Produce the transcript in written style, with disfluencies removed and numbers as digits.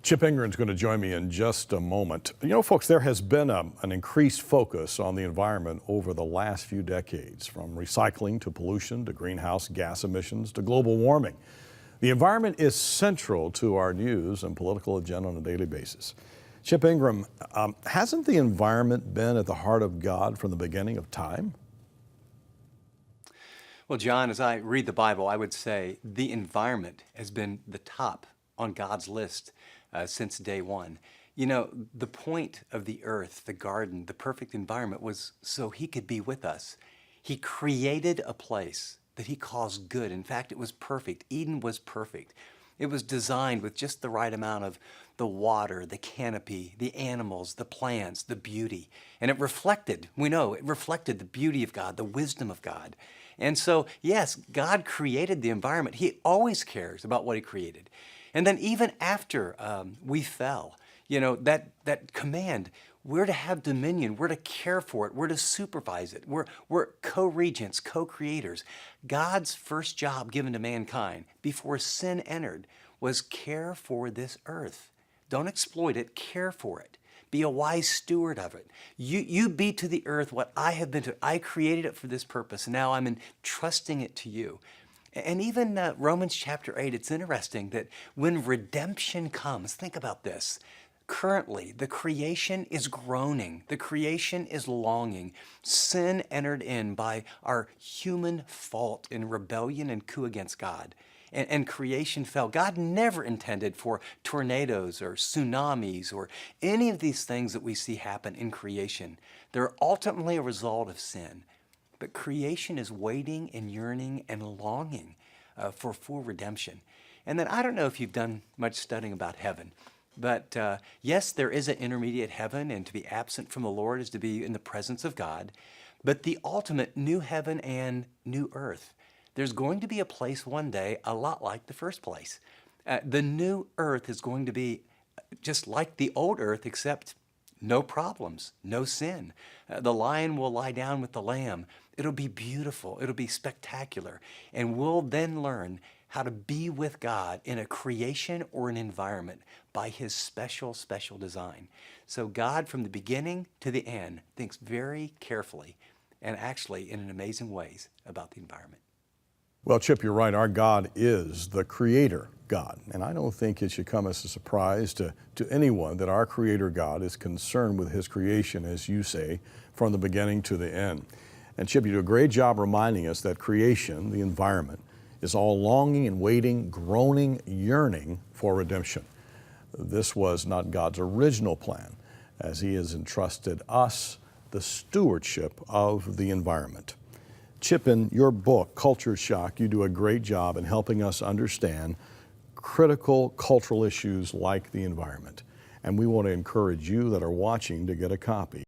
Chip Ingram is going to join me in just a moment. You know, folks, there has been an increased focus on the environment over the last few decades, from recycling to pollution to greenhouse gas emissions to global warming. The environment is central to our news and political agenda on a daily basis. Chip Ingram, hasn't the environment been at the heart of God from the beginning of time? Well, John, as I read the Bible, I would say the environment has been the top on God's list since day one. You know, the point of the earth, the garden, the perfect environment was so he could be with us. He created a place that he calls good. In fact, it was perfect. Eden was perfect. It was designed with just the right amount of the water, the canopy, the animals, the plants, the beauty. And it reflected, we know, it reflected the beauty of God, the wisdom of God. And so, yes, God created the environment. He always cares about what he created. And then even after we fell, you know, that command, we're to have dominion, we're to care for it, we're to supervise it, we're co-regents, co-creators. God's first job given to mankind before sin entered was care for this earth. Don't exploit it, care for it. Be a wise steward of it. You be to the earth what I have been to. I created it for this purpose. Now I'm entrusting it to you. And even Romans chapter 8, it's interesting that when redemption comes, think about this. Currently, the creation is groaning. The creation is longing. Sin entered in by our human fault in rebellion and coup against God. And creation fell. God never intended for tornadoes or tsunamis or any of these things that we see happen in creation. They're ultimately a result of sin. But creation is waiting and yearning and longing for full redemption. And then I don't know if you've done much studying about heaven, but yes, there is an intermediate heaven, and to be absent from the Lord is to be in the presence of God. But the ultimate new heaven and new earth, there's going to be a place one day a lot like the first place. The new earth is going to be just like the old earth, except no problems, no sin. The lion will lie down with the lamb. It'll be beautiful. It'll be spectacular. And we'll then learn how to be with God in a creation or an environment by his special, special design. So God, from the beginning to the end, thinks very carefully and actually in an amazing ways about the environment. Well, Chip, you're right. Our God is the Creator God. And I don't think it should come as a surprise to anyone that our Creator God is concerned with his creation, as you say, from the beginning to the end. And Chip, you do a great job reminding us that creation, the environment, is all longing and waiting, groaning, yearning for redemption. This was not God's original plan, as he has entrusted us the stewardship of the environment. Chip, in your book, Culture Shock, you do a great job in helping us understand critical cultural issues like the environment. And we want to encourage you that are watching to get a copy.